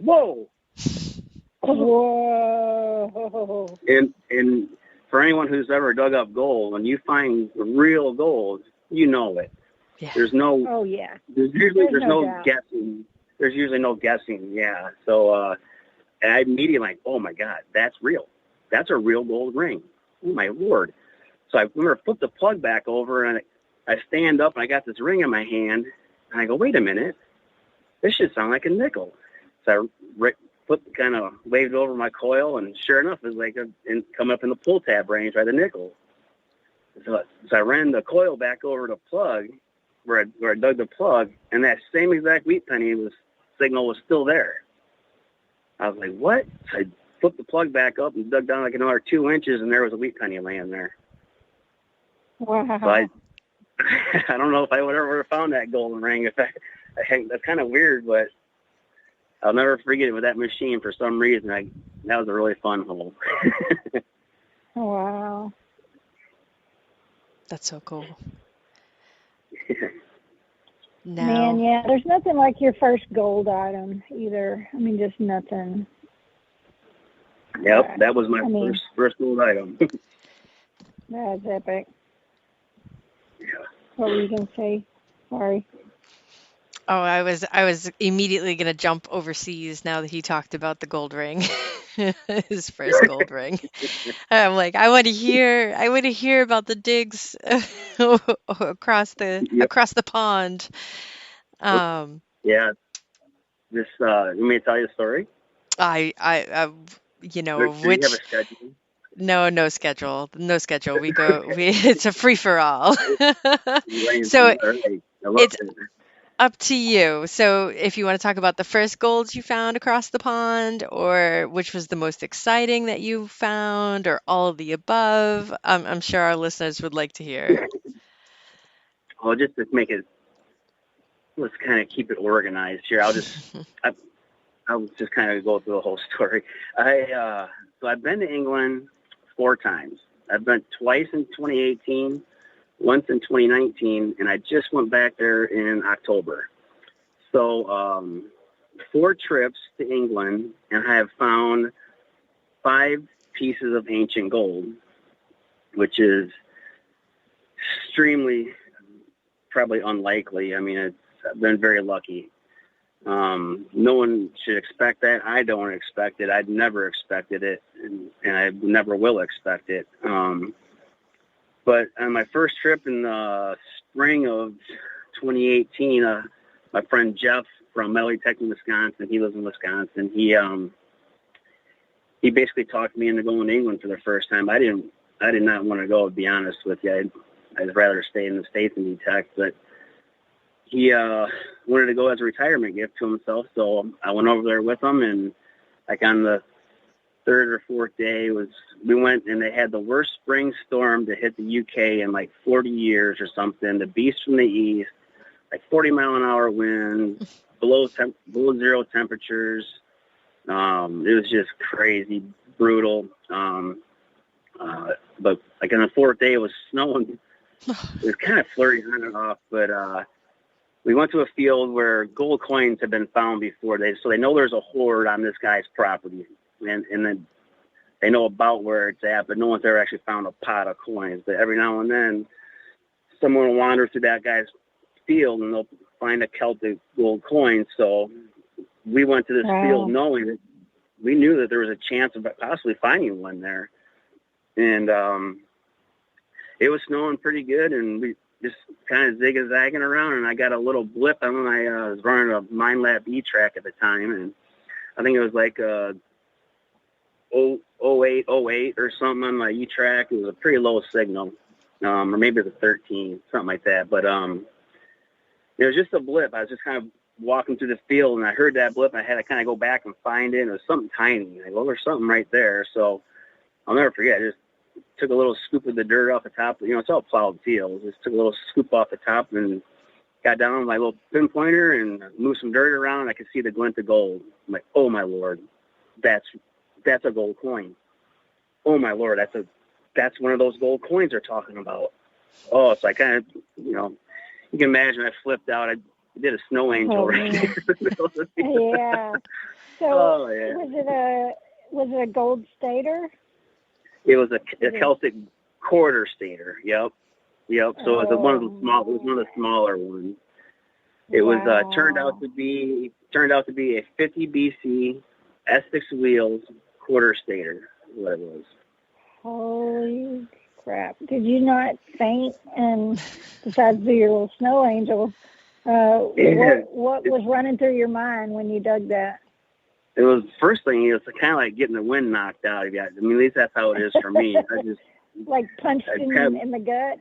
whoa. Whoa. And for anyone who's ever dug up gold, when you find real gold, you know it. Yeah. There's no. Oh yeah. There's no guessing. There's usually no guessing. Yeah. So, and I immediately like, oh my God, that's real. That's a real gold ring. Oh my Lord. So I remember flip the plug back over, and I stand up, and I got this ring in my hand, and I go, wait a minute, this should sound like a nickel. So I kind of waved over my coil, and sure enough, it was like come up in the pull tab range by the nickel. So I ran the coil back over the plug, where I dug the plug, and that same exact wheat penny signal was still there. I was like, what? So I flipped the plug back up and dug down like another 2 inches, and there was a wheat penny laying there. Wow. So I don't know if I would ever have found that golden ring. That's kind of weird, but I'll never forget it with that machine for some reason. That was a really fun hole. Wow. That's so cool. Man, yeah, there's nothing like your first gold item either. I mean, just nothing. Yep, that was my first gold item. That's epic. Yeah. What were you going to say? Sorry. Oh, I was immediately going to jump overseas now that he talked about the gold ring, his first gold ring. I'm like, I want to hear about the digs across the pond. Yeah. This, you may tell you a story? You know, Do you have a schedule? No schedule. It's a free for all. So it's up to you. So if you want to talk about the first golds you found across the pond, or which was the most exciting that you found, or all of the above, I'm sure our listeners would like to hear. Well, just to make it, let's kind of keep it organized here. I'll just kind of go through the whole story. So I've been to England 4 times. I've been twice in 2018, once in 2019, and I just went back there in October. So 4 trips to England, and I have found 5 pieces of ancient gold, which is extremely probably unlikely. I mean, I've been very lucky. No one should expect that. I don't expect it. I'd never expected it, and I never will expect it. But on my first trip in the spring of 2018, my friend Jeff from Medley Tech in Wisconsin, he lives in Wisconsin. He basically talked me into going to England for the first time. I did not want to go, to be honest with you. I'd rather stay in the States and be tech, but he wanted to go as a retirement gift to himself, so I went over there with him, and like on the 3rd or 4th day we went, and they had the worst spring storm to hit the UK in like 40 years or something. The beast from the east, like 40-mile-an-hour winds, below 0 temperatures. It was just crazy, brutal. But like on the 4th day, it was snowing. It was kind of flurry on and off, but we went to a field where gold coins had been found before. So they know there's a hoard on this guy's property, and then they know about where it's at, but no one's ever actually found a pot of coins. But every now and then, someone will wander through that guy's field, and they'll find a Celtic gold coin. So we went to this field knowing that we knew that there was a chance of possibly finding one there. And it was snowing pretty good, and we just kind of zigzagging around, and I got a little blip. I was running a MindLab E-Track at the time, and I think it was like 08 or something on my E-Track. It was a pretty low signal, or maybe it was a 13, something like that. But it was just a blip. I was just kind of walking through the field, and I heard that blip, and I had to kind of go back and find it. And it was something tiny. I go, there's something right there. So I'll never forget. I just took a little scoop of the dirt off the top. It's all plowed fields. Just took a little scoop off the top and got down with my little pinpointer and moved some dirt around, and I could see the glint of gold. I'm like, oh my Lord, that's a gold coin. Oh my Lord, that's one of those gold coins they're talking about. Oh, so I kind of, you can imagine I flipped out. I did a snow angel right there. Yeah. So Oh yeah. Was it a gold stater? It was a Celtic quarter stater. Yep. So it was one of the smaller ones. It was turned out to be a 50 BC S6 wheels quarter stater. Is what it was. Holy crap! Did you not faint? And besides your little snow angel, what was running through your mind when you dug that? It was first thing. It was kind of like getting the wind knocked out of you. I mean, at least that's how it is for me. I just like punched in the gut.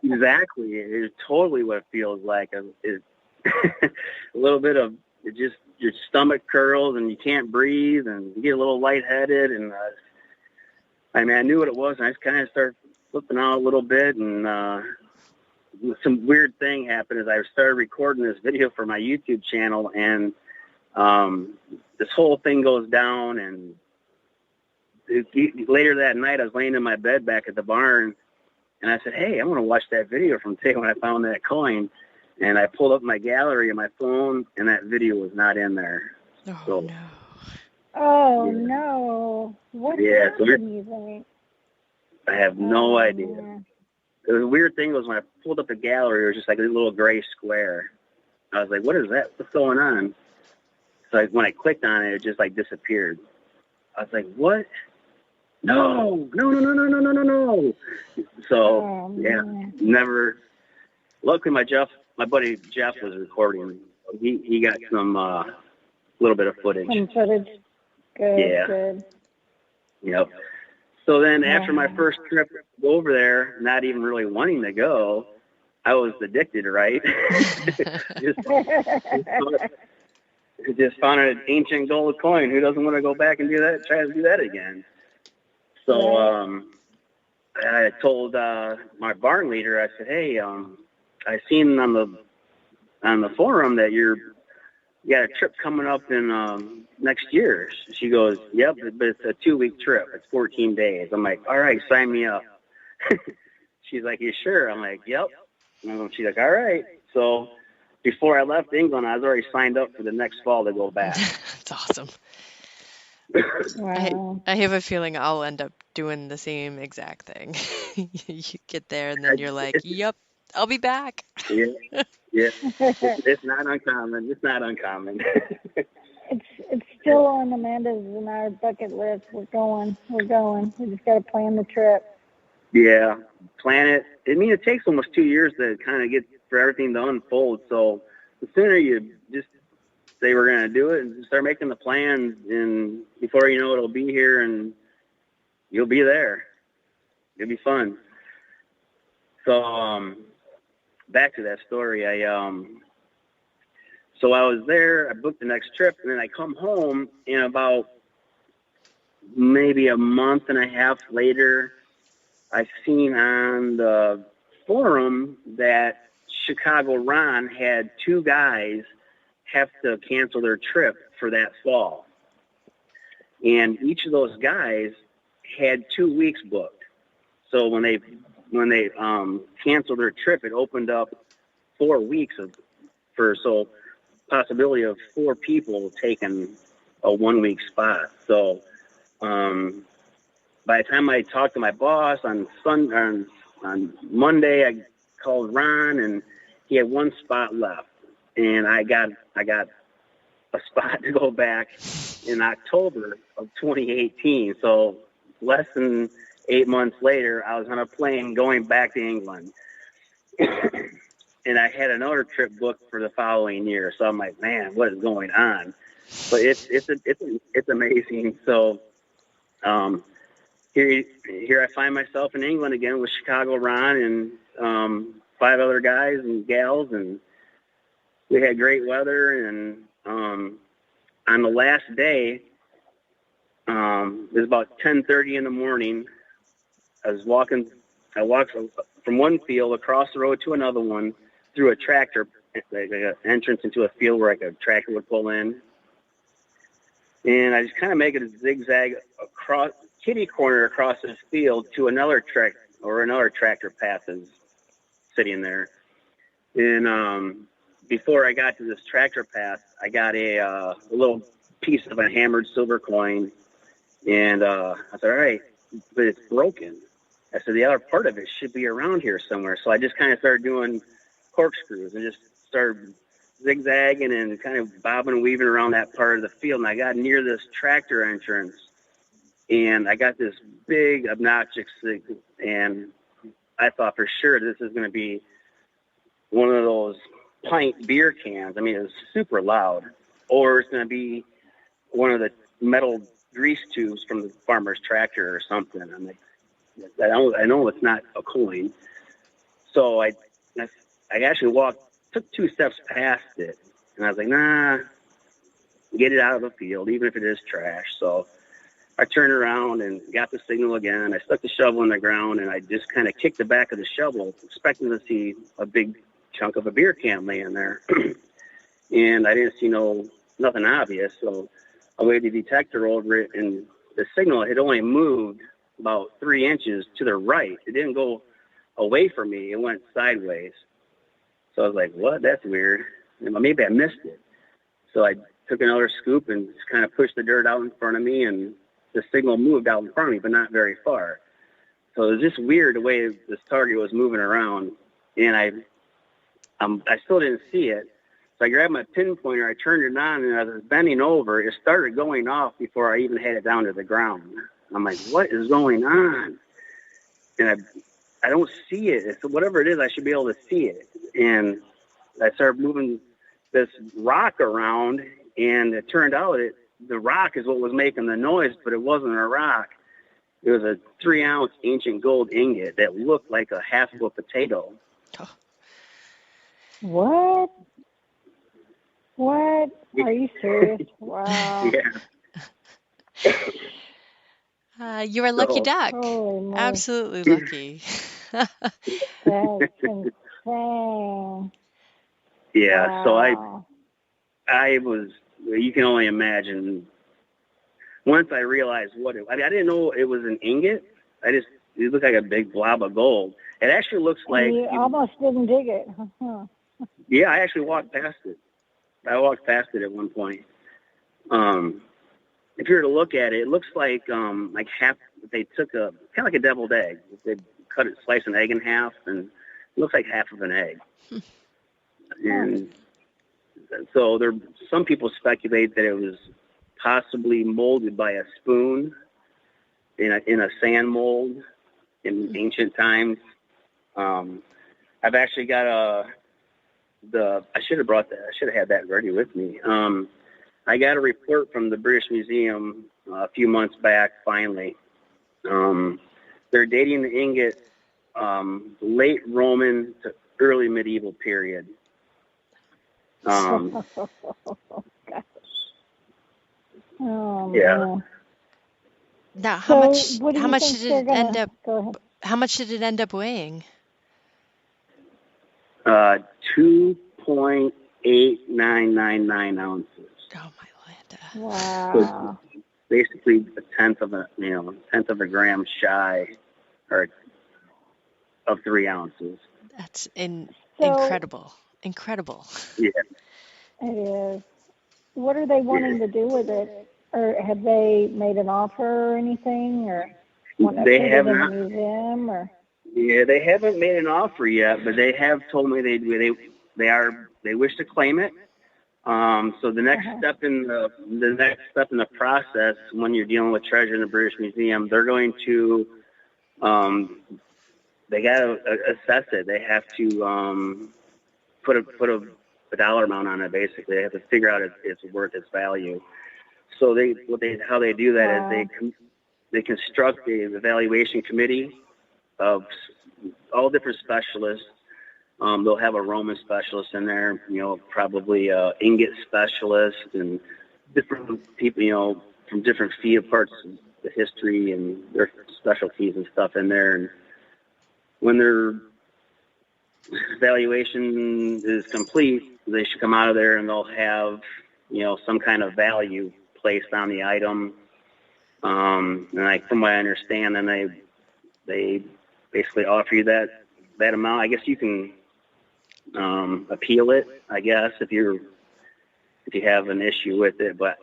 Exactly. It's totally what it feels like. It's a little bit of it, just your stomach curls and you can't breathe and you get a little lightheaded. And I mean, I knew what it was, and I just kind of started flipping out a little bit. And some weird thing happened as I started recording this video for my YouTube channel, and this whole thing goes down. And later that night, I was laying in my bed back at the barn, and I said, "Hey, I want to watch that video from today when I found that coin." And I pulled up my gallery on my phone, and that video was not in there. Oh, so, no. Oh, no. What happened, you think? I have no idea. Man. The weird thing was when I pulled up the gallery, it was just like a little gray square. I was like, what is that? What's going on? So when I clicked on it, it just like disappeared. I was like, what? No. So, never. Luckily, my buddy Jeff was recording. He got some little bit of footage. Some footage. Good. Yep. So then after my first trip over there, not even really wanting to go, I was addicted, right? just found an ancient gold coin. Who doesn't want to go back and do that? Try to do that again. So I told my barn leader, I said, hey, I seen on the forum that you got a trip coming up in next year. She goes, yep, but it's a 2-week trip. It's 14 days. I'm like, all right, sign me up. She's like, you sure? I'm like, yep. And she's like, all right. So before I left England, I was already signed up for the next fall to go back. That's awesome. Wow. I have a feeling I'll end up doing the same exact thing. You get there and then you're like, yep, I'll be back. Yeah. It's not uncommon. It's still on Amanda's and our bucket list. We're going. We just got to plan the trip. Yeah, plan it. I mean, it takes almost 2 years to kind of get for everything to unfold. So the sooner you just say we're going to do it and start making the plans, and before you know it, it'll be here and you'll be there. It'll be fun. So back to that story. So I was there. I booked the next trip, and then I come home, and about maybe a month and a half later, I seen on the forum that Chicago Ron had 2 guys have to cancel their trip for that fall. And each of those guys had 2 weeks booked. So when they canceled their trip, it opened up 4 weeks so possibility of 4 people taking a 1-week spot. So by the time I talked to my boss on Monday, I called Ron, and he had 1 spot left, and I got a spot to go back in October of 2018. So less than 8 months later, I was on a plane going back to England, and I had another trip booked for the following year. So I'm like, man, what is going on? But it's amazing. So here I find myself in England again with Chicago Ron and 5 other guys and gals, and we had great weather. And on the last day, it was about 10:30 in the morning. I walked from one field across the road to another one through a tractor, like an entrance into a field where like a tractor would pull in. And I just kind of make it a zigzag across kitty corner across this field to another tractor path is sitting there. And before I got to this tractor path, I got a little piece of a hammered silver coin. And I said, all right, but it's broken. I said, the other part of it should be around here somewhere. So I just kind of started doing corkscrews and just started zigzagging and kind of bobbing and weaving around that part of the field. And I got near this tractor entrance, and I got this big obnoxious thing, and I thought for sure this is going to be one of those pint beer cans. I mean, it was super loud. Or it's going to be one of the metal grease tubes from the farmer's tractor or something. I'm like, I know it's not a coin. So I actually took 2 steps past it, and I was like, nah, get it out of the field, even if it is trash. So I turned around and got the signal again. I stuck the shovel in the ground, and I just kind of kicked the back of the shovel, expecting to see a big chunk of a beer can laying there. And I didn't see nothing obvious, so I waved the detector over it, and the signal had only moved about 3 inches to the right. It didn't go away from me. It went sideways. So I was like, what? That's weird. Maybe I missed it. So I took another scoop and just kind of pushed the dirt out in front of me, and the signal moved out in front of me, but not very far. So it was just weird the way this target was moving around, and I still didn't see it. So I grabbed my pinpointer, I turned it on, and as I was bending over, it started going off before I even had it down to the ground. I'm like, what is going on? And I don't see it. So whatever it is, I should be able to see it. And I started moving this rock around, and it turned out the rock is what was making the noise, but it wasn't a rock. It was a 3-ounce ancient gold ingot that looked like a half of a potato. What? What? Are you serious? Wow. Yeah. You're a lucky duck. Absolutely lucky. That's insane. Yeah, Wow. so I was, you can only imagine, once I realized I didn't know it was an ingot. It looked like a big blob of gold. It actually looks like... You almost didn't dig it. Huh. Yeah, I actually walked past it. I walked past it at one point. If you were to look at it, it looks like half. They took kind of like a deviled egg. They sliced an egg in half, and it looks like half of an egg. And so some people speculate that it was possibly molded by a spoon in a sand mold in ancient times. I've actually got I should have brought that. I should have had that ready with me. I got a report from the British Museum a few months back, finally. They're dating the ingot late Roman to early medieval period. Oh, gosh. Oh, yeah. man. Now, How much did it end up weighing? 2.8999 ounces. Oh my Linda! Wow. So basically a tenth of a gram shy, or of 3 ounces. That's incredible. Incredible. Yeah. It is. What are they wanting to do with it? Or have they made an offer or anything? Or want to put it in a museum? Or? Yeah, they haven't made an offer yet, but they have told me they wish to claim it. So the next step in the process, when you're dealing with treasure in the British Museum, they're going to they got to assess it. They have to put a dollar amount on it. Basically, they have to figure out it's worth its value. So how they do that is they construct a evaluation committee of all different specialists. They'll have a Roman specialist in there, probably a ingot specialist, and different people, from different parts of the history and their specialties and stuff in there. And when their evaluation is complete, they should come out of there and they'll have, some kind of value placed on the item. And from what I understand, then they basically offer you that amount. I guess you can appeal it, I guess, if you have an issue with it, but